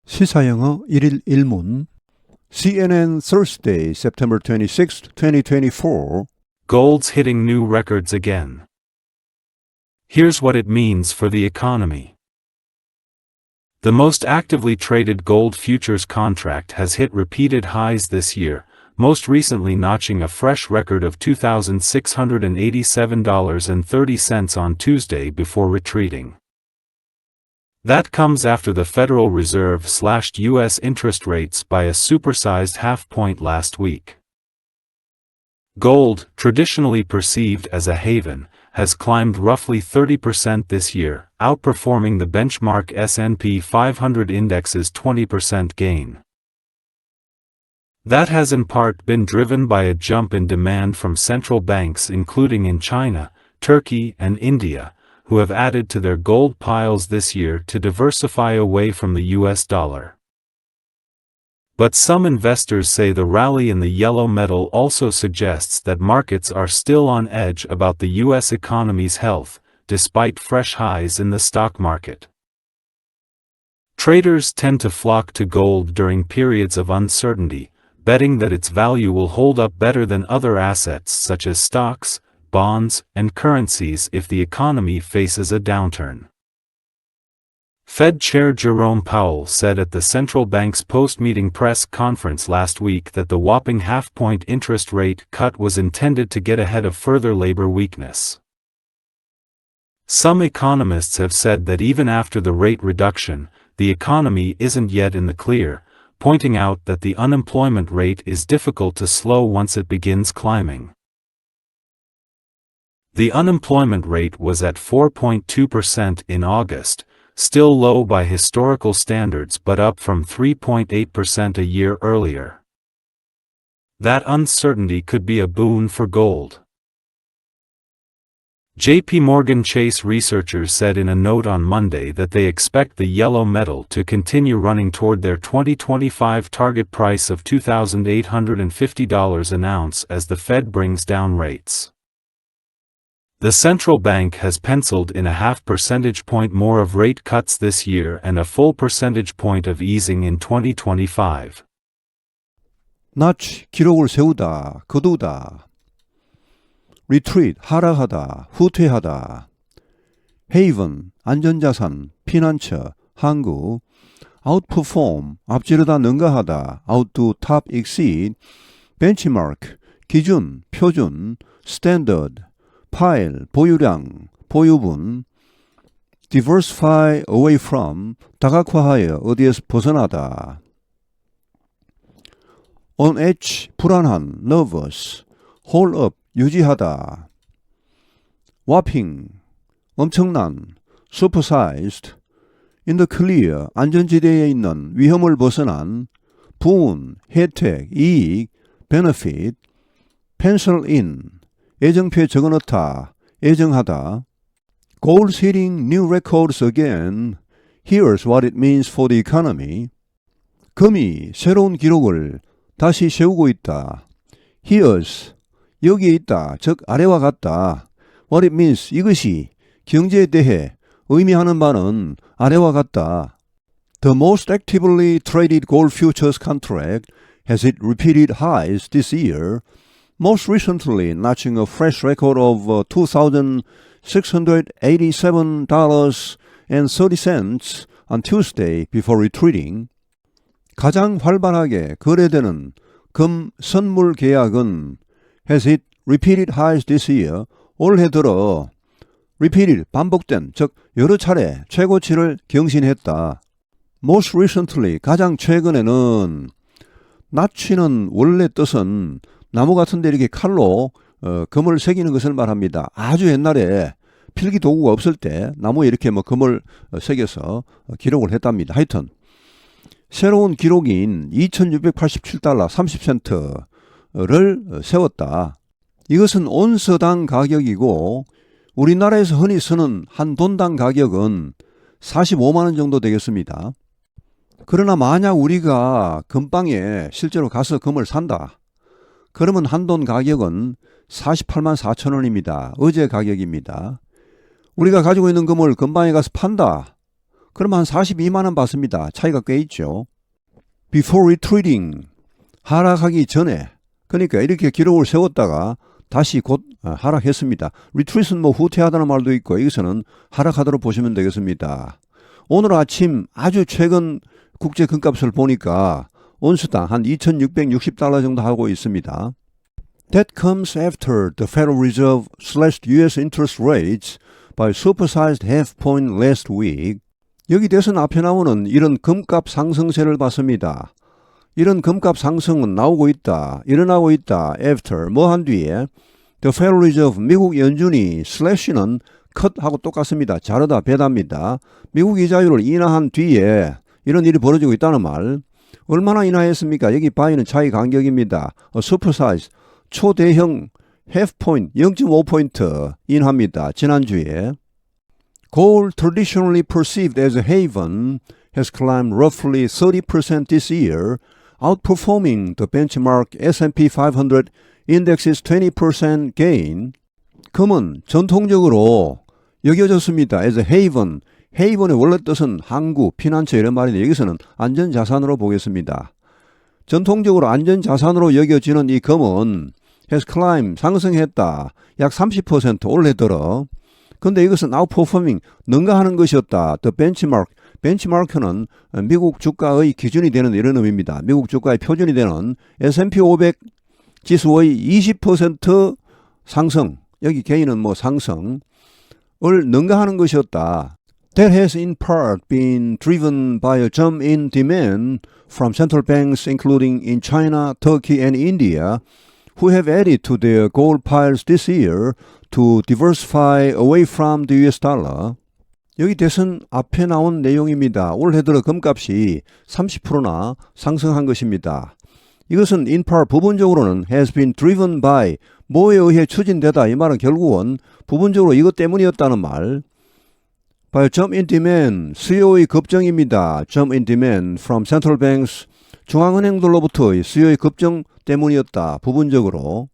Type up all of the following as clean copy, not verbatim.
시사영어 1일 1문 CNN Thursday, September 26, 2024 Gold's hitting new records again. Here's what it means for the economy. The most actively traded gold futures contract has hit repeated highs this year, most recently notching a fresh record of $2,687.30 on Tuesday before retreating. That comes after the Federal Reserve slashed U.S. interest rates by a supersized half-point last week. Gold, traditionally perceived as a haven, has climbed roughly 30% this year, outperforming the benchmark S&P 500 index's 20% gain. That has in part been driven by a jump in demand from central banks including in China, Turkey, and India, who have added to their gold piles this year to diversify away from the US dollar. But some investors say the rally in the yellow metal also suggests that markets are still on edge about the US economy's health, despite fresh highs in the stock market. Traders tend to flock to gold during periods of uncertainty, betting that its value will hold up better than other assets such as stocks, bonds, and currencies if the economy faces a downturn. Fed Chair Jerome Powell said at the central bank's post-meeting press conference last week that the whopping half-point interest rate cut was intended to get ahead of further labor weakness. Some economists have said that even after the rate reduction, the economy isn't yet in the clear, pointing out that the unemployment rate is difficult to slow once it begins climbing. The unemployment rate was at 4.2% in August, still low by historical standards but up from 3.8% a year earlier. That uncertainty could be a boon for gold. J.P. Morgan Chase researchers said in a note on Monday that they expect the yellow metal to continue running toward their 2025 target price of $2,850 an ounce as the Fed brings down rates. The central bank has penciled in a half percentage point more of rate cuts this year and a full percentage point of easing in 2025. Notch, 기록을 세우다, 거두다. Retreat, 하락하다, 후퇴하다. Haven, 안전자산, 피난처, 항구. Outperform, 앞지르다 능가하다, outdo, top, exceed. Benchmark, 기준, 표준. Standard, pile, 보유량, 보유분. Diversify away from, 다각화하여 어디에서 벗어나다. On edge, 불안한, nervous. Hold up, 유지하다. Whopping, 엄청난, supersized. In the clear, 안전지대에 있는, 위험을 벗어난. 부은, 혜택, 이익, benefit. Pencil in, 애정표에 적어넣다, 애정하다. Gold hitting new records again. Here's what it means for the economy. 금이 새로운 기록을 다시 세우고 있다. Here's, 여기에 있다, 즉 아래와 같다. What it means, 이것이 경제에 대해 의미하는 바는 아래와 같다. The most actively traded gold futures contract has hit repeated highs this year, most recently notching a fresh record of $2,687.30 on Tuesday before retreating. 가장 활발하게 거래되는 금 선물 계약은 has hit repeated highs this year. 올해 들어 repeated, 반복된, 즉 여러 차례 최고치를 경신했다. Most recently, 가장 최근에는 notch는 원래 뜻은 나무 같은 데 이렇게 칼로 금을 새기는 것을 말합니다. 아주 옛날에 필기 도구가 없을 때 나무에 이렇게 금을 새겨서 기록을 했답니다. 하여튼 새로운 기록인 $2,687 30센트를 세웠다. 이것은 온스당 가격이고 우리나라에서 흔히 쓰는 한 돈당 가격은 45만 원 정도 되겠습니다. 그러나 만약 우리가 금방에 실제로 가서 금을 산다. 그러면 한 돈 가격은 48만 4천 원입니다. 어제 가격입니다. 우리가 가지고 있는 금을 금방에 가서 판다. 그럼 한 42만 원 받습니다. 차이가 꽤 있죠. Before retreating, 하락하기 전에, 그러니까 이렇게 기록을 세웠다가 다시 곧 하락했습니다. retreat은 뭐 후퇴하다는 말도 있고 여기서는 하락하도록 보시면 되겠습니다. 오늘 아침 아주 최근 국제 금값을 보니까 온수당 한 2,660달러 정도 하고 있습니다. That comes after the Federal Reserve slashed U.S. interest rates by supersized half point last week. 여기 대선 앞에 나오는 이런 금값 상승세를 봤습니다. 이런 금값 상승은 나오고 있다, 일어나고 있다, after, 뭐 한 뒤에 The Federal Reserve, 미국 연준이 slash는 cut하고 똑같습니다. 자르다, 배답니다. 미국 이자율을 인하한 뒤에 이런 일이 벌어지고 있다는 말. 얼마나 인하했습니까? 여기 by는 차이 간격입니다. supersize, 초대형 half point, 0.5포인트 인하입니다. 지난주에. Gold, traditionally perceived as a haven, has climbed roughly 30% this year, outperforming the benchmark S&P 500 index's 20% gain. 금은 전통적으로 여겨졌습니다. as a haven. haven의 원래 뜻은 항구, 피난처 이런 말인데 여기서는 안전자산으로 보겠습니다. 전통적으로 안전자산으로 여겨지는 이 금은 has climbed, 상승했다. 약 30% 올해 들어. 근데 이것은 outperforming, 능가하는 것이었다. The benchmark, benchmark는 미국 주가의 기준이 되는 이런 의미입니다. 미국 주가의 표준이 되는 S&P 500 지수의 20% 상승, 여기 개인은 뭐 상승을 능가하는 것이었다. That has in part been driven by a jump in demand from central banks including in China, Turkey and India who have added to their gold piles this year to diversify away from the US dollar. 여기 대선 앞에 나온 내용입니다. 올해 들어 금값이 30%나 상승한 것입니다. 이것은 in part 부분적으로는 has been driven by 뭐에 의해 추진되다. 이 말은 결국은 부분적으로 이것 때문이었다는 말. by jump in demand, 수요의 급증입니다. jump in demand from central banks, 중앙은행들로부터의 수요의 급증 때문이었다. 부분적으로.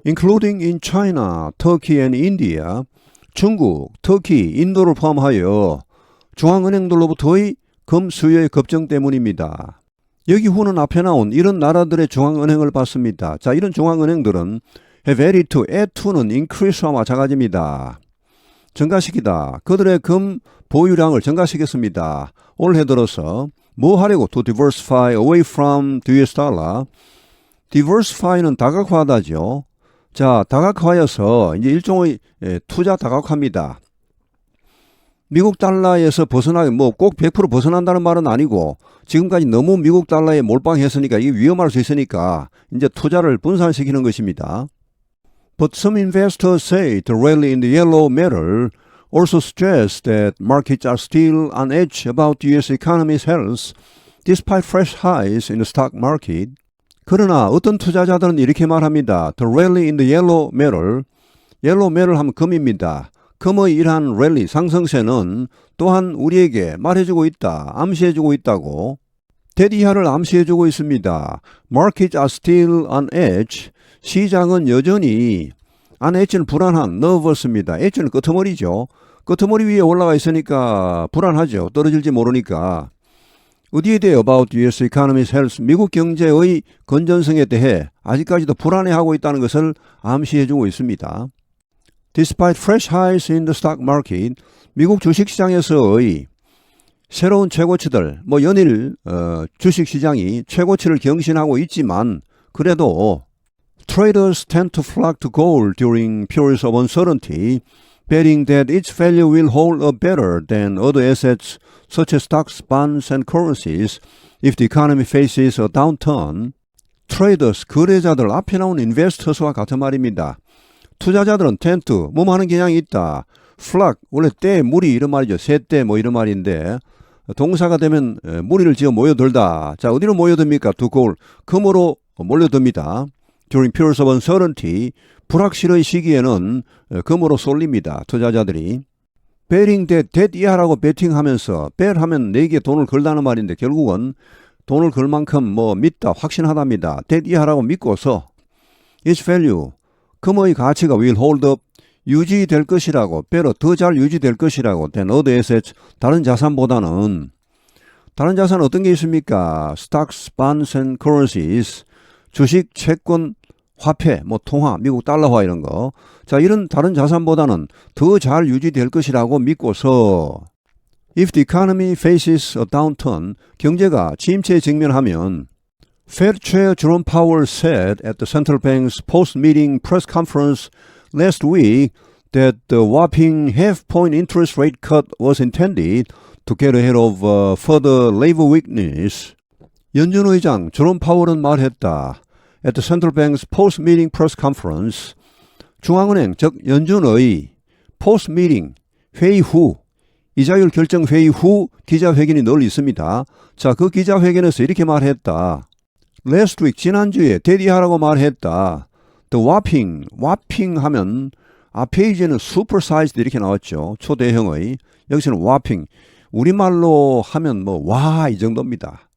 including in China, Turkey and India, 중국, 터키, 인도를 포함하여 중앙은행들로부터의 금 수요의 급증 때문입니다. 여기 후는 앞에 나온 이런 나라들의 중앙은행을 봤습니다. 자, 이런 중앙은행들은 have added to, add to는 increase와 마찬가지입니다. 증가시키다. 그들의 금 보유량을 증가시켰습니다. 올해 들어서 뭐 하려고? To diversify away from the US dollar. diversify는 다각화하다죠. 자, 다각화여서 이제 일종의 투자 다각화입니다. 미국 달러에서 벗어나기, 뭐 꼭 100% 벗어난다는 말은 아니고 지금까지 너무 미국 달러에 몰빵했으니까 이게 위험할 수 있으니까 이제 투자를 분산시키는 것입니다. But some investors say the rally in the yellow metal also suggests that markets are still on edge about the US economy's health despite fresh highs in the stock market. 그러나 어떤 투자자들은 이렇게 말합니다. The rally in the yellow metal, yellow metal 하면 금입니다. 금의 이러한 랠리, 상승세는 또한 우리에게 말해주고 있다, 암시해주고 있다고. that 이하를 암시해주고 있습니다. Markets are still on edge. 시장은 여전히 on edge는 불안한, nervous입니다. edge는 끄트머리죠. 끄트머리 위에 올라가 있으니까 불안하죠. 떨어질지 모르니까. 어디에 대해 about US economy's health, 미국 경제의 건전성에 대해 아직까지도 불안해하고 있다는 것을 암시해주고 있습니다. Despite fresh highs in the stock market, 미국 주식시장에서의 새로운 최고치들, 뭐 연일 주식시장이 최고치를 경신하고 있지만 그래도 traders tend to flock to gold during periods of uncertainty, betting that its value will hold up better than other assets such as stocks, bonds, and currencies if the economy faces a downturn. Traders, 거래자들, 앞에 나온 investors와 같은 말입니다. 투자자들은 tend to, 뭐 하는 경향이 있다. flock, 원래 때, 무리 이런 말이죠. 새때 뭐 이런 말인데 동사가 되면 무리를 지어 모여들다. 자, 어디로 모여듭니까? to gold, 금으로 몰려듭니다. During periods of uncertainty, 불확실의 시기에는 금으로 쏠립니다. 투자자들이. betting that 이하라고 베팅하면서 bet 하면 내게 돈을 걸다는 말인데 결국은 돈을 걸 만큼 뭐 믿다, 확신하답니다. that 이하라고 믿고서 its value, 금의 가치가 will hold up, 유지될 것이라고, better, 더 잘 유지될 것이라고, than other assets, 다른 자산보다는. 다른 자산 어떤 게 있습니까? stocks, bonds and currencies, 주식, 채권, 화폐, 뭐 통화, 미국 달러화 이런 거. 자, 이런 다른 자산보다는 더 잘 유지될 것이라고 믿고서 if the economy faces a downturn, 경제가 침체에 직면하면 Fed Chair Jerome Powell said at the central bank's post-meeting press conference last week that the whopping half-point interest rate cut was intended to get ahead of further labor weakness. 연준 의장 제롬 파월은 말했다. At the central bank's post-meeting press conference, 중앙은행 즉 연준의 post-meeting 회의 후, 이자율 결정 회의 후 기자회견이 늘 있습니다. 자, 그 기자회견에서 이렇게 말했다. Last week, 지난주에 데디하라고 말했다. The whopping 하면 앞에 이제는 supersized 이렇게 나왔죠. 초대형의. 여기서는 whopping. 우리말로 하면 뭐 와 이 정도입니다.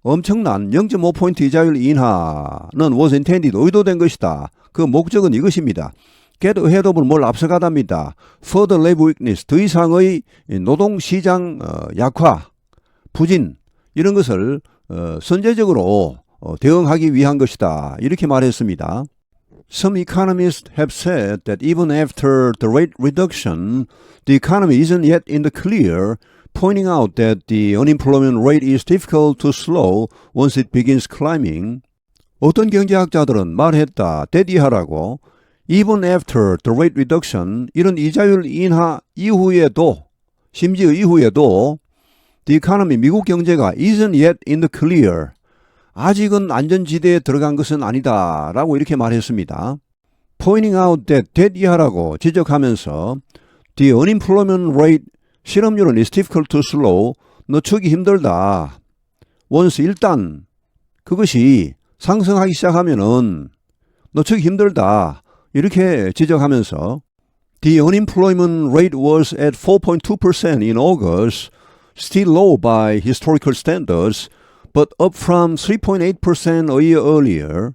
엄청난 0.5포인트 이자율 인하는 was intended, 의도된 것이다. 그 목적은 이것입니다. get ahead of를 뭘 앞서가답니다. further labor weakness, 더 이상의 노동시장 약화, 부진 이런 것을 선제적으로 대응하기 위한 것이다. 이렇게 말했습니다. Some economists have said that even after the rate reduction, the economy isn't yet in the clear, pointing out that the unemployment rate is difficult to slow once it begins climbing. 어떤 경제학자들은 말했다. 대디하라고. Even after the rate reduction, 이런 이자율 인하 이후에도, 심지어 이후에도 the economy, 미국 경제가 isn't yet in the clear. 아직은 안전지대에 들어간 것은 아니다. 라고 이렇게 말했습니다. Pointing out that 대디하라고 지적하면서 the unemployment rate, 실업률은 is difficult to slow, 늦추기 힘들다. once 일단 그것이 상승하기 시작하면은 늦추기 힘들다. 이렇게 지적하면서 the unemployment rate was at 4.2% in August, still low by historical standards, but up from 3.8% a year earlier.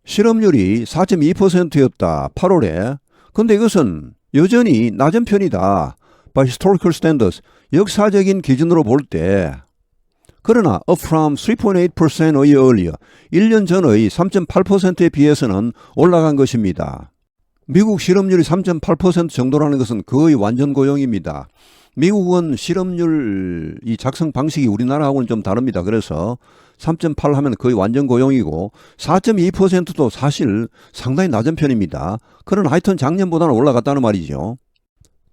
실업률이 4.2%였다. 8월에. 근데 이것은 여전히 낮은 편이다. By historical standards, 역사적인 기준으로 볼 때. 그러나 up from 3.8% a year earlier, 1년 전의 3.8%에 비해서는 올라간 것입니다. 미국 실업률이 3.8% 정도라는 것은 거의 완전 고용입니다. 미국은 실업률 이 작성 방식이 우리나라하고는 좀 다릅니다. 그래서 3.8 하면 거의 완전 고용이고 4.2%도 사실 상당히 낮은 편입니다. 그러나 하여튼 작년보다는 올라갔다는 말이죠.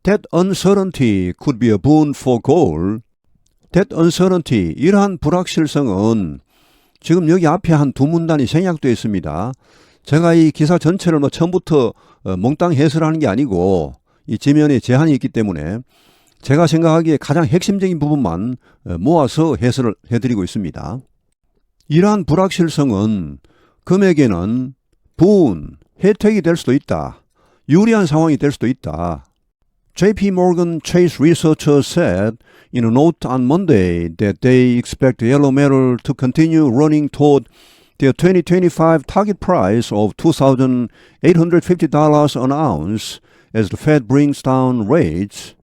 That uncertainty could be a boon for gold. That uncertainty, 이러한 불확실성은 지금 여기 앞에 한 두 문단이 생략되어 있습니다. 제가 이 기사 전체를 뭐 처음부터 몽땅 해설하는 게 아니고 이 지면에 제한이 있기 때문에 제가 생각하기에 가장 핵심적인 부분만 모아서 해설을 해드리고 있습니다. 이러한 불확실성은 금액에는 보은, 혜택이 될 수도 있다. 유리한 상황이 될 수도 있다. JP Morgan Chase researchers said in a note on Monday that they expect yellow metal to continue running toward their 2025 target price of $2,850 an ounce as the Fed brings down rates.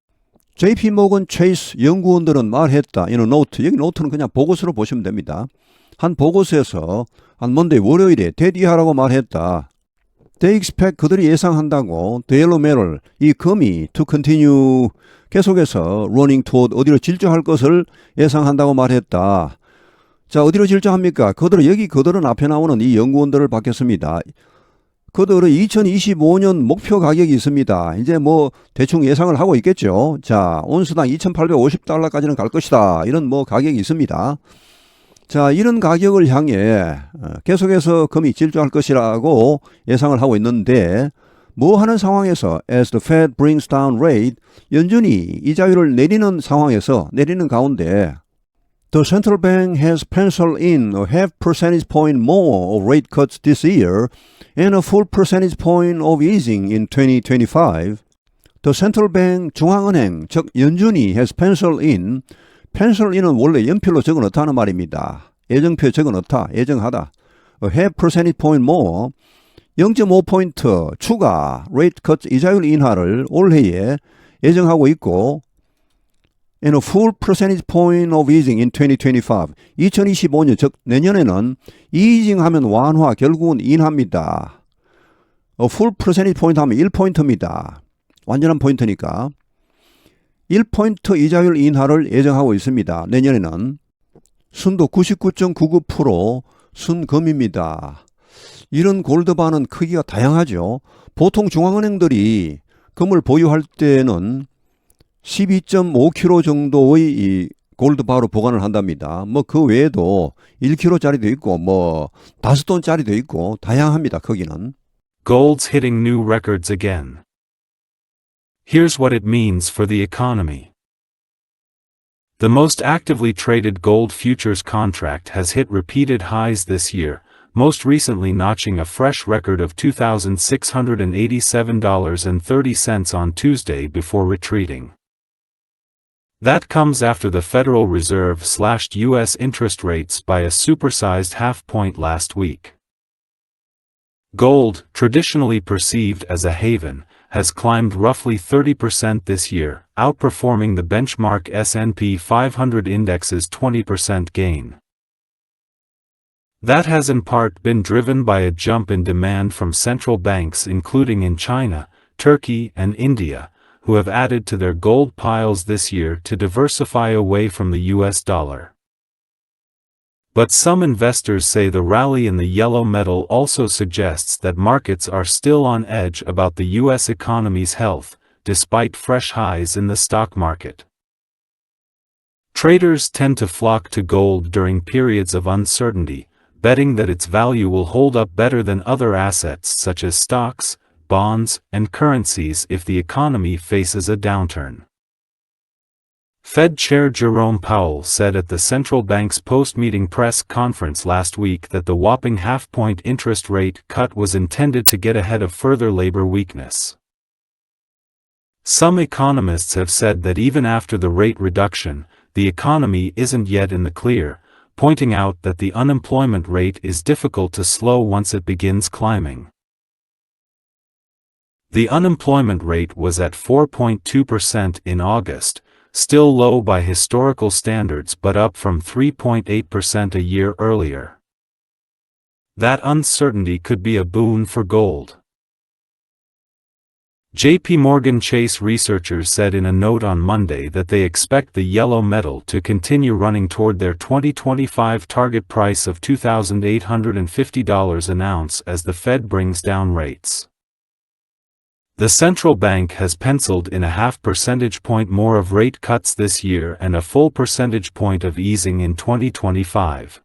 JP Morgan Chase 연구원들은 말했다. in a note, 여기 노트는 그냥 보고서로 보시면 됩니다. 한 보고서에서 on Monday, 월요일에 대디하라고 말했다. They expect, 그들이 예상한다고 the yellow metal, 이 금이 to continue, 계속해서 running toward, 어디로 질주할 것을 예상한다고 말했다. 자, 어디로 질주합니까? 그들은 앞에 나오는 이 연구원들을 받겠습니다. 그들은 2025년 목표 가격이 있습니다. 이제 뭐 대충 예상을 하고 있겠죠. 자, 온스당 2,850달러까지는 갈 것이다. 이런 뭐 가격이 있습니다. 자, 이런 가격을 향해 계속해서 금이 질주할 것이라고 예상을 하고 있는데 뭐 하는 상황에서 as the Fed brings down rate, 연준이 이자율을 내리는 상황에서, 내리는 가운데 The central bank has penciled in a half percentage point more of rate cuts this year and a full percentage point of easing in 2025. The central bank, 중앙은행, 즉 연준이 has penciled in, pencil in은 원래 연필로 적어 넣다는 말입니다. 예정표에 적어 넣다, 예정하다. A half percentage point more, 0.5포인트 추가 rate cut 이자율 인하를 올해에 예정하고 있고 and a full percentage point of easing in 2025. 2025년 즉 내년에는 이징하면 완화 결국은 인하입니다. a full percentage point 하면 1포인트입니다. 완전한 포인트니까 1포인트 이자율 인하를 예정하고 있습니다. 내년에는 순도 99.99% 순금입니다. 이런 골드바는 크기가 다양하죠. 보통 중앙은행들이 금을 보유할 때는 12.5kg 정도의 이 골드바로 보관을 한답니다. 뭐 그 외에도 1kg짜리도 있고 뭐 5톤짜리도 있고 다양합니다. 크기는. Gold's hitting new records again. Here's what it means for the economy. The most actively traded gold futures contract has hit repeated highs this year, most recently notching a fresh record of $2,687.30 on Tuesday before retreating. That comes after the Federal Reserve slashed U.S. interest rates by a supersized half-point last week. Gold, traditionally perceived as a haven, has climbed roughly 30% this year, outperforming the benchmark S&P 500 index's 20% gain. That has in part been driven by a jump in demand from central banks including in China, Turkey, and India, who have added to their gold piles this year to diversify away from the US dollar. But some investors say the rally in the yellow metal also suggests that markets are still on edge about the US economy's health, despite fresh highs in the stock market. Traders tend to flock to gold during periods of uncertainty, betting that its value will hold up better than other assets such as stocks, bonds, and currencies if the economy faces a downturn. Fed Chair Jerome Powell said at the central bank's post-meeting press conference last week that the whopping half-point interest rate cut was intended to get ahead of further labor weakness. Some economists have said that even after the rate reduction, the economy isn't yet in the clear, pointing out that the unemployment rate is difficult to slow once it begins climbing. The unemployment rate was at 4.2% in August, still low by historical standards but up from 3.8% a year earlier. That uncertainty could be a boon for gold. J.P. Morgan Chase researchers said in a note on Monday that they expect the yellow metal to continue running toward their 2025 target price of $2,850 an ounce as the Fed brings down rates. The central bank has penciled in a half percentage point more of rate cuts this year and a full percentage point of easing in 2025.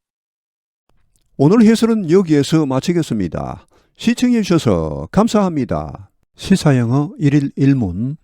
오늘 해설은 여기에서 마치겠습니다. 시청해 주셔서 감사합니다. 시사영어 1일 1문